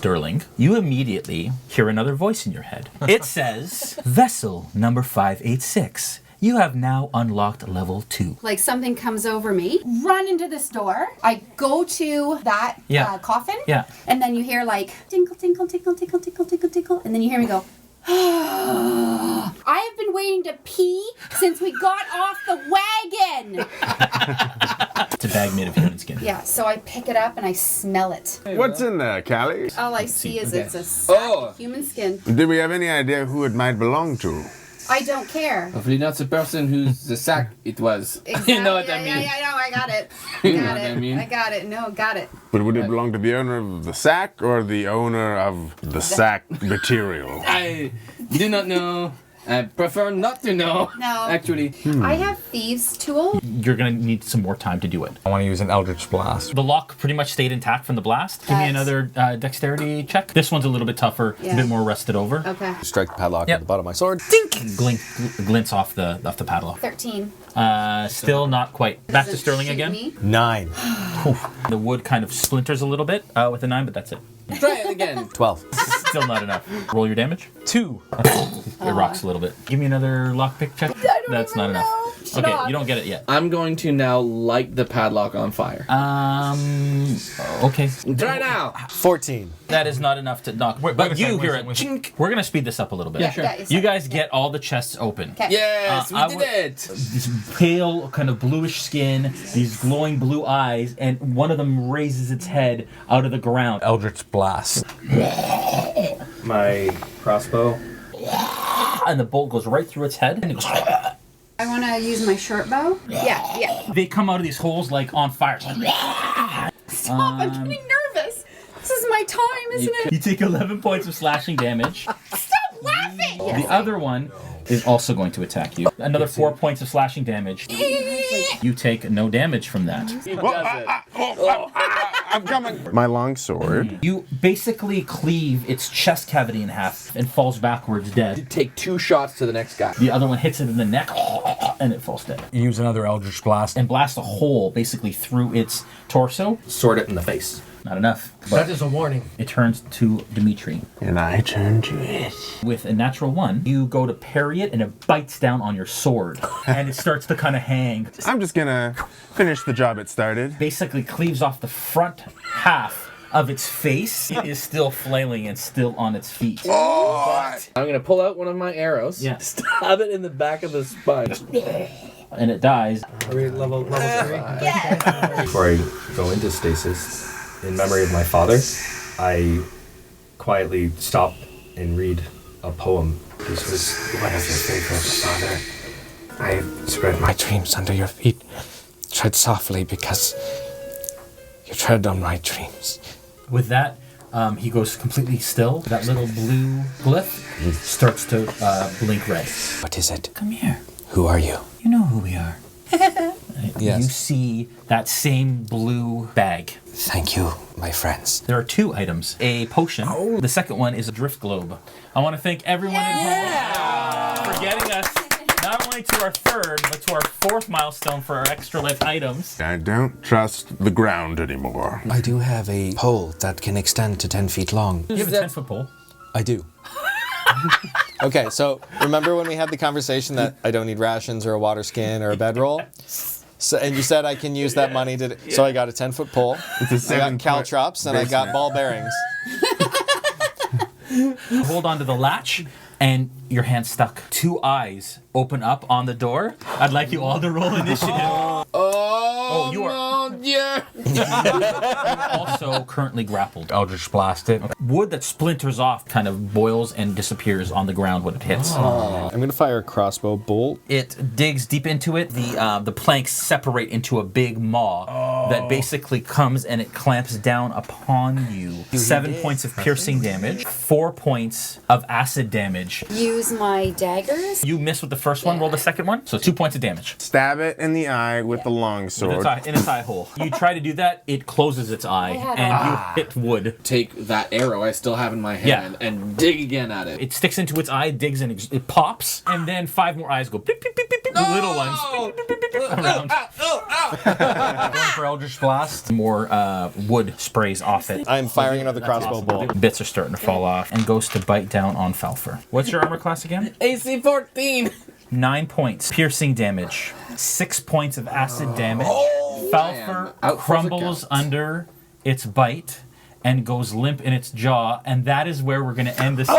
Sterling, you immediately hear another voice in your head. It says, Vessel number 586. You have now unlocked level 2. Like something comes over me, run into this door. I go to that coffin. Yeah. And then you hear like tinkle, tinkle, tinkle, tinkle, tinkle, tinkle, tinkle. And then you hear me go, I have been waiting to pee since we got off the wagon. It's a bag made of human skin. Yeah, so I pick it up and I smell it. What's in there, Callie? All I see is it's a sack of human skin. Did we have any idea who it might belong to? I don't care. Hopefully not the person whose the sack it was. Exactly. You know what I mean? Yeah, I got it. You know what I mean? I got it. No, got it. But would it belong to the owner of the sack or the owner of the sack material? I do not know. I prefer not to know. No. Actually. I have thieves' tool. You're going to need some more time to do it. I want to use an Eldritch Blast. The lock pretty much stayed intact from the blast. Give me another dexterity check. This one's a little bit tougher, a bit more rusted over. Okay. Strike the padlock at the bottom of my sword. Dink! Glints off the padlock. 13. Still not quite. Back to Does it Sterling shoot again. me? 9. The wood kind of splinters a little bit with a 9, but that's it. Try it again. 12. Still not enough. Roll your damage. 2. It rocks a little bit. Give me another lockpick check. That's not enough. Shut Okay, up. you don't get it yet. I'm going to now light the padlock on fire. Okay. Try now. 14. That is not enough to knock. But you hear it. Chink. We're gonna speed this up a little bit. Yeah, sure. Yeah, You guys get all the chests open. Okay. Yes, we I did would- it. This pale, kind of bluish skin, these glowing blue eyes, and one of them raises its head out of the ground. Eldritch Blast. My crossbow. And the bolt goes right through its head, and it goes. I want to use my short bow. Yeah. They come out of these holes like on fire. Stop, I'm getting nervous. This is my time, isn't it? You take 11 points of slashing damage. Stop laughing! The other one is also going to attack you. Another 4 points of slashing damage. You take no damage from that. I'm coming. My longsword. You basically cleave its chest cavity in half and falls backwards dead. Take 2 shots to the next guy. The other one hits it in the neck and it falls dead. Use another Eldritch Blast. And blasts a hole basically through its torso. Sword it in the face. Not enough. That is a warning. It turns to Dimitri. And I turn to it. With a natural 1, you go to parry it and it bites down on your sword. And it starts to kind of hang. I'm just gonna finish the job it started. Basically cleaves off the front half of its face. It is still flailing and still on its feet. I'm going to pull out one of my arrows. Yeah. Stab it in the back of the spine. And it dies. Are we level 3? Before I go into stasis, in memory of my father, I quietly stop and read a poem. This was one of your favorites, Father. I spread my dreams under your feet. Tread softly because you tread on my dreams. With that, he goes completely still. That little blue glyph starts to blink red. What is it? Come here. Who are you? You know who we are. Yes. You see that same blue bag. Thank you, my friends. There are 2 items. A potion. The second one is a drift globe. I want to thank everyone at home for getting us not only to our 3rd, but to our 4th milestone for our extra life items. I don't trust the ground anymore. I do have a pole that can extend to 10 feet long. You have a 10-foot pole. I do. Okay, so remember when we had the conversation that I don't need rations or a water skin or a bedroll? So, and you said I can use that money to... So I got a 10-foot pole, It's a I got 7-foot caltrops, and I got basement. ball bearings. Hold on to the latch, and your hand's stuck. 2 eyes open up on the door. I'd like you all to roll initiative. Oh, you are- yeah. You're also currently grappled. Eldritch Blast it. Wood that splinters off kind of boils and disappears on the ground when it hits. I'm going to fire a crossbow bolt. It digs deep into it. The planks separate into a big maw that basically comes and it clamps down upon you. 7 points of piercing damage, 4 points of acid damage. Use my daggers. You miss with the first one, roll the second one, so 2 points of damage. Stab it in the eye with the longsword. In its eye hole. You try to do that, it closes its eye, and you hit wood. Take that arrow I still have in my hand and dig again at it. It sticks into its eye, digs, and it pops, and then 5 more eyes go beep, beep, beep, beep, beep, little ones beep, beep, beep, beep, beep, around. Going for Eldritch Blast. More wood sprays off it. I'm firing another crossbow bolt. Bits are starting to fall off and goes to bite down on Falfer. What's your armor class again? AC 14. 9 points. Piercing damage. 6 points of acid damage. Man. Falfer Out for the crumbles count. under its bite and goes limp in its jaw, and that is where we're going to end this.